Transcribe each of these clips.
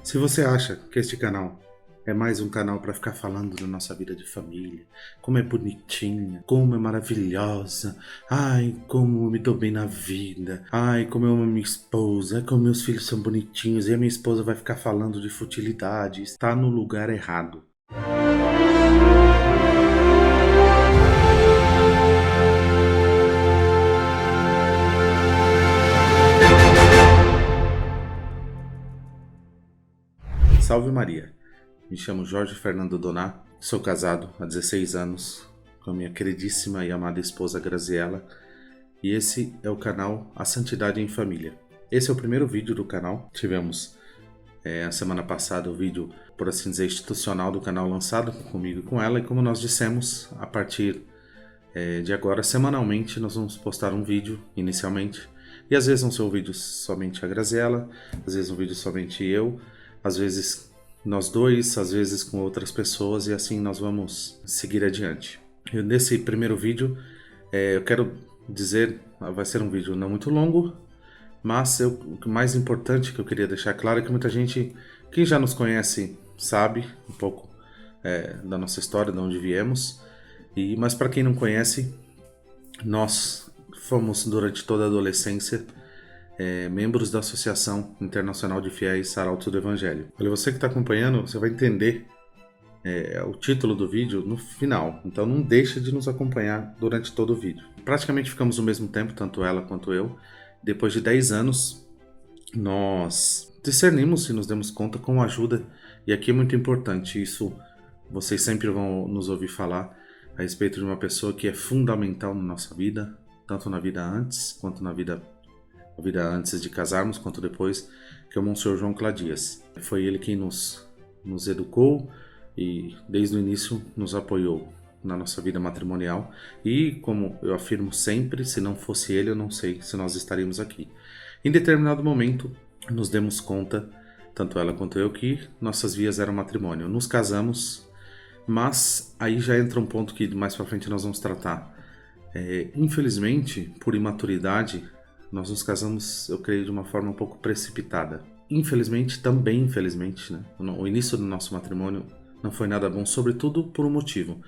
Se você acha que este canal é mais um canal para ficar falando da nossa vida de família, como é bonitinha, como é maravilhosa, ai, como eu me dou bem na vida, ai, como eu amo minha esposa, ai, como meus filhos são bonitinhos, e a minha esposa vai ficar falando de futilidade, está no lugar errado. Salve Maria! Me chamo Jorge Fernando Doná, sou casado há 16 anos com a minha queridíssima e amada esposa Graziela e esse é o canal A Santidade em Família. Esse é o primeiro vídeo do canal. Tivemos a semana passada o vídeo, por assim dizer, institucional do canal lançado comigo e com ela, e como nós dissemos, a partir de agora, semanalmente, nós vamos postar um vídeo inicialmente, e às vezes vão ser um vídeo somente a Graziela, às vezes um vídeo somente eu, às vezes nós dois, às vezes com outras pessoas, e assim nós vamos seguir adiante. Nesse primeiro vídeo, eu quero dizer, vai ser um vídeo não muito longo, mas o mais importante que eu queria deixar claro é que muita gente, quem já nos conhece, sabe um pouco da nossa história, de onde viemos, mas para quem não conhece, nós fomos durante toda a adolescência membros da Associação Internacional de Fiéis Arautos do Evangelho. Olha, você que está acompanhando, você vai entender o título do vídeo no final, então não deixa de nos acompanhar durante todo o vídeo. Praticamente ficamos no mesmo tempo, tanto ela quanto eu. Depois de 10 anos, nós discernimos e nos demos conta com a ajuda, e aqui é muito importante, isso vocês sempre vão nos ouvir falar a respeito de uma pessoa que é fundamental na nossa vida, tanto na vida antes, quanto na vida antes de casarmos, quanto depois, que é o Monsenhor João Cladias. Foi ele quem nos educou e desde o início nos apoiou na nossa vida matrimonial, e como eu afirmo sempre, se não fosse ele eu não sei se nós estaríamos aqui. Em determinado momento nos demos conta, tanto ela quanto eu, que nossas vias eram matrimônio. Nos casamos, mas aí já entra um ponto que mais pra frente nós vamos tratar. Infelizmente, por imaturidade, nós nos casamos, eu creio, de uma forma um pouco precipitada. Infelizmente, também infelizmente, né? O início do nosso matrimônio não foi nada bom, sobretudo por um motivo.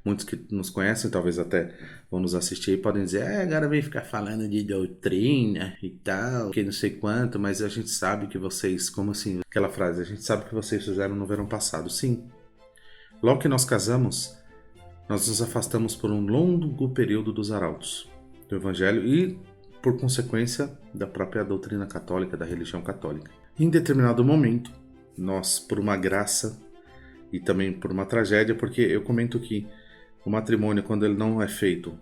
Muitos que nos conhecem, talvez até vão nos assistir e podem dizer: agora vem ficar falando de doutrina e tal, que não sei quanto, mas a gente sabe que vocês, como assim, aquela frase, a gente sabe que vocês fizeram no verão passado. Sim, logo que nós casamos, nós nos afastamos por um longo período dos arautos do Evangelho e, por consequência, da própria doutrina católica, da religião católica. Em determinado momento, nós, por uma graça e também por uma tragédia, porque eu comento que o matrimônio, quando ele não é feito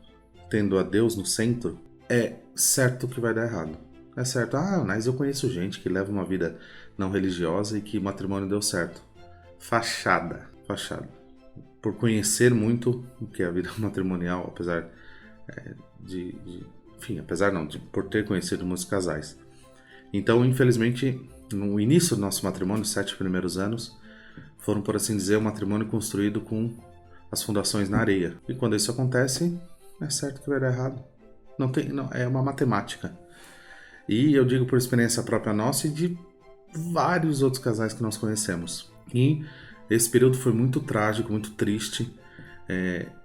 tendo a Deus no centro, é certo que vai dar errado. É certo, mas eu conheço gente que leva uma vida não religiosa e que o matrimônio deu certo. Fachada. Por conhecer muito o que é a vida matrimonial, apesar por ter conhecido muitos casais. Então, infelizmente, no início do nosso matrimônio, os 7 primeiros anos, foram, por assim dizer, um matrimônio construído com as fundações na areia. E quando isso acontece, é certo que vai dar errado. É uma matemática. E eu digo por experiência própria nossa e de vários outros casais que nós conhecemos. E esse período foi muito trágico, muito triste.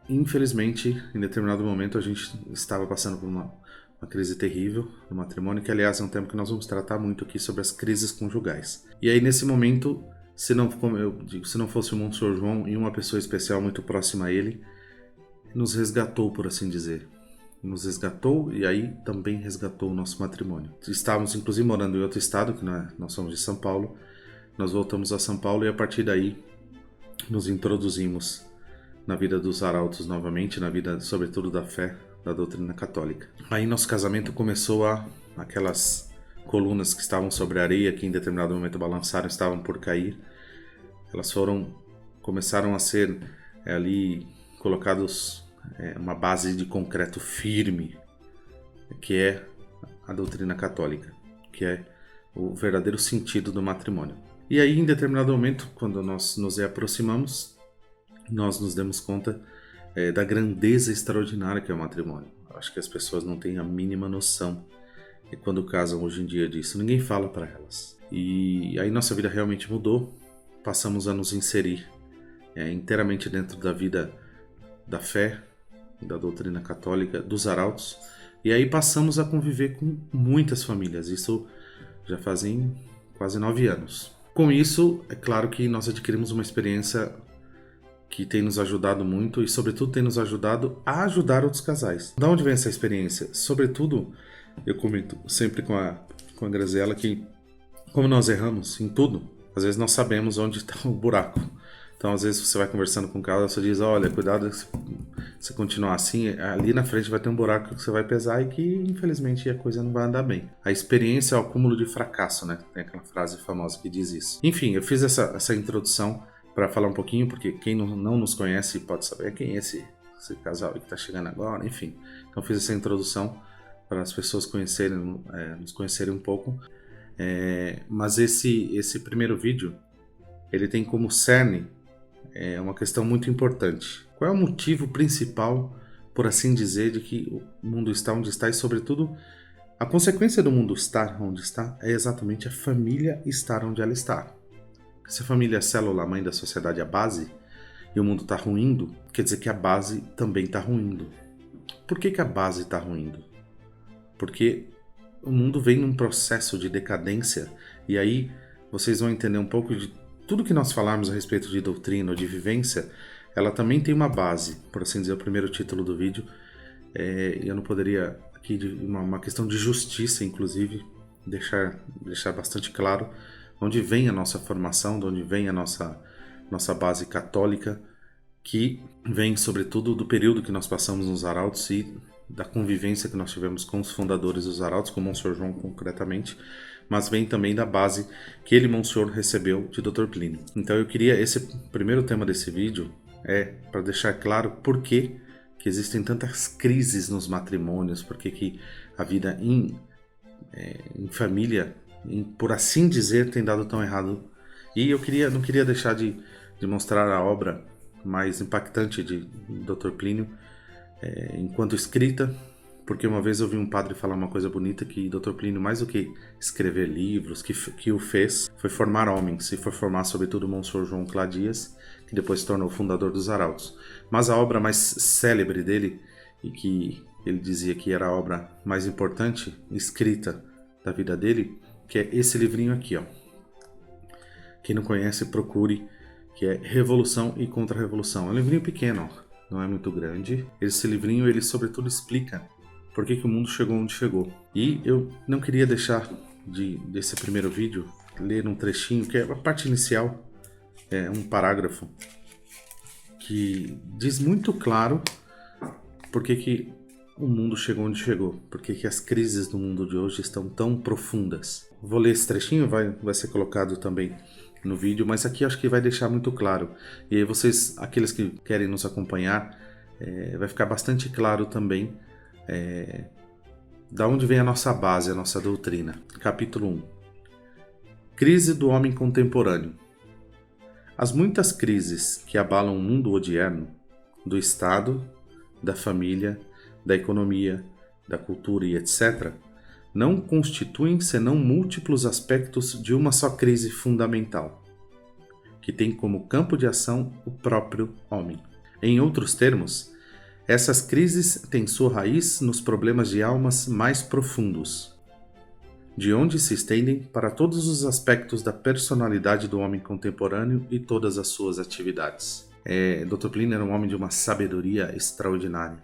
Infelizmente, em determinado momento, a gente estava passando por uma crise terrível no matrimônio, que aliás é um tema que nós vamos tratar muito aqui sobre as crises conjugais. E aí nesse momento, se não fosse o Monsenhor João e uma pessoa especial muito próxima a ele, nos resgatou, por assim dizer. Nos resgatou e aí também resgatou o nosso matrimônio. Estávamos inclusive morando em outro estado, que nós somos de São Paulo. Nós voltamos a São Paulo e a partir daí nos introduzimos na vida dos arautos novamente, na vida sobretudo da fé, da doutrina católica. Aí nosso casamento começou aquelas colunas que estavam sobre a areia, que em determinado momento balançaram, estavam por cair. Elas começaram a ser ali colocados uma base de concreto firme, que é a doutrina católica, que é o verdadeiro sentido do matrimônio. E aí, em determinado momento, quando nós nos aproximamos, nós nos demos conta da grandeza extraordinária que é o matrimônio. Acho que as pessoas não têm a mínima noção quando casam hoje em dia disso. Ninguém fala para elas. E aí nossa vida realmente mudou, passamos a nos inserir inteiramente dentro da vida da fé, da doutrina católica, dos arautos, e aí passamos a conviver com muitas famílias, isso já fazem quase 9 anos. Com isso, é claro que nós adquirimos uma experiência que tem nos ajudado muito e, sobretudo, tem nos ajudado a ajudar outros casais. Da onde vem essa experiência? Sobretudo, eu comento sempre com a Graziella que, como nós erramos em tudo, às vezes nós sabemos onde está o buraco. Então, às vezes, você vai conversando com o casal, você diz, olha, cuidado se você continuar assim, ali na frente vai ter um buraco que você vai pesar e que, infelizmente, a coisa não vai andar bem. A experiência é o acúmulo de fracasso, né? Tem aquela frase famosa que diz isso. Enfim, eu fiz essa introdução para falar um pouquinho, porque quem não nos conhece pode saber quem é esse casal que está chegando agora, enfim. Então, fiz essa introdução para as pessoas conhecerem, nos conhecerem um pouco. Mas esse primeiro vídeo, ele tem como cerne uma questão muito importante. Qual é o motivo principal, por assim dizer, de que o mundo está onde está e, sobretudo, a consequência do mundo estar onde está é exatamente a família estar onde ela está. Se a família é a célula mãe da sociedade, a base, e o mundo está ruindo, quer dizer que a base também está ruindo. Por que a base está ruindo? Porque o mundo vem num processo de decadência, e aí vocês vão entender um pouco de tudo que nós falarmos a respeito de doutrina ou de vivência, ela também tem uma base, por assim dizer, o primeiro título do vídeo. Eu não poderia, aqui, uma questão de justiça, inclusive, deixar bastante claro onde vem a nossa formação, de onde vem a nossa base católica, que vem, sobretudo, do período que nós passamos nos arautos e da convivência que nós tivemos com os fundadores dos arautos, com o Monsenhor João concretamente, mas vem também da base que ele, Monsenhor, recebeu de Dr. Plínio. Então eu queria, esse primeiro tema desse vídeo para deixar claro por que existem tantas crises nos matrimônios, por que a vida em família, por assim dizer, tem dado tão errado. E eu não queria deixar de mostrar a obra mais impactante de Dr. Plínio enquanto escrita, porque uma vez eu vi um padre falar uma coisa bonita, que Dr. Plínio, mais do que escrever livros, que o fez, foi formar homens, e foi formar sobretudo o Monsenhor João Cladias, que depois se tornou o fundador dos arautos. Mas a obra mais célebre dele, e que ele dizia que era a obra mais importante escrita da vida dele, que é esse livrinho aqui, ó. Quem não conhece, procure, que é Revolução e Contra-Revolução. É um livrinho pequeno, ó, não é muito grande. Esse livrinho, ele sobretudo explica por que o mundo chegou onde chegou. E eu não queria deixar desse primeiro vídeo ler um trechinho, que é a parte inicial, um parágrafo, que diz muito claro por que o mundo chegou onde chegou, por que as crises do mundo de hoje estão tão profundas. Vou ler esse trechinho, vai ser colocado também no vídeo, mas aqui acho que vai deixar muito claro. E aí vocês, aqueles que querem nos acompanhar, vai ficar bastante claro também da onde vem a nossa base, a nossa doutrina. Capítulo 1. Crise do homem contemporâneo. As muitas crises que abalam o mundo odierno, do Estado, da família, da economia, da cultura e etc., não constituem senão múltiplos aspectos de uma só crise fundamental, que tem como campo de ação o próprio homem. Em outros termos, essas crises têm sua raiz nos problemas de almas mais profundos, de onde se estendem para todos os aspectos da personalidade do homem contemporâneo e todas as suas atividades. Dr. Plínio era um homem de uma sabedoria extraordinária.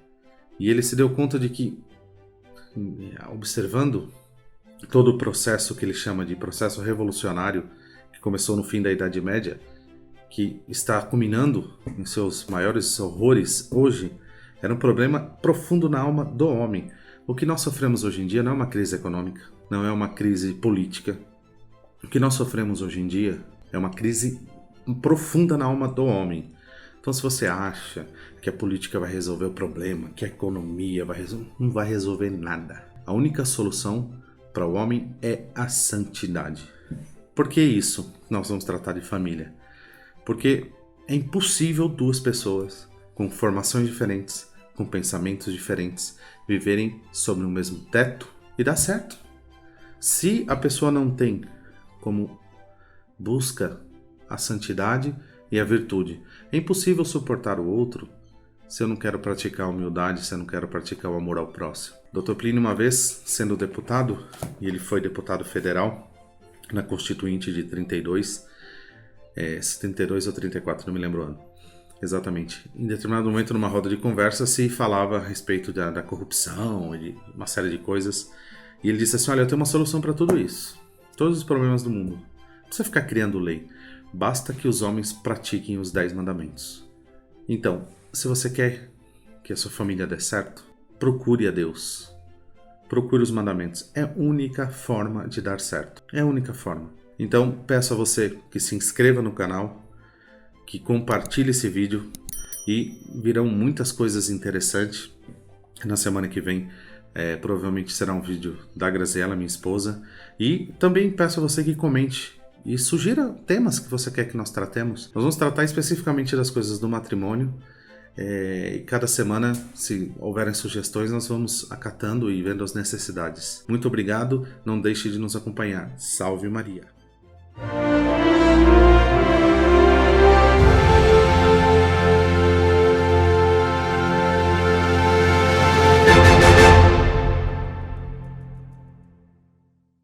E ele se deu conta de que, observando todo o processo que ele chama de processo revolucionário, que começou no fim da Idade Média, que está culminando em seus maiores horrores hoje, era um problema profundo na alma do homem. O que nós sofremos hoje em dia não é uma crise econômica, não é uma crise política. O que nós sofremos hoje em dia é uma crise profunda na alma do homem. Então, se você acha que a política vai resolver o problema, que a economia vai resolver, não vai resolver nada. A única solução para o homem é a santidade. Por que isso? Nós vamos tratar de família. Porque é impossível duas pessoas com formações diferentes, com pensamentos diferentes, viverem sob o mesmo teto e dar certo. Se a pessoa não tem como busca a santidade e a virtude. É impossível suportar o outro se eu não quero praticar a humildade, se eu não quero praticar o amor ao próximo. Dr. Plínio, uma vez sendo deputado, e ele foi deputado federal na Constituinte de 32 ou 34, não me lembro o ano exatamente. Em determinado momento, numa roda de conversa, se falava a respeito da corrupção e de uma série de coisas. E ele disse assim, olha, eu tenho uma solução para tudo isso. Todos os problemas do mundo. Não precisa ficar criando lei. Basta que os homens pratiquem os 10 mandamentos. Então, se você quer que a sua família dê certo, procure a Deus. Procure os mandamentos. É a única forma de dar certo. É a única forma. Então, peço a você que se inscreva no canal, que compartilhe esse vídeo e virão muitas coisas interessantes. Na semana que vem, provavelmente será um vídeo da Graziela, minha esposa. E também peço a você que comente e sugira temas que você quer que nós tratemos. Nós vamos tratar especificamente das coisas do matrimônio. E cada semana, se houverem sugestões, nós vamos acatando e vendo as necessidades. Muito obrigado, não deixe de nos acompanhar. Salve Maria!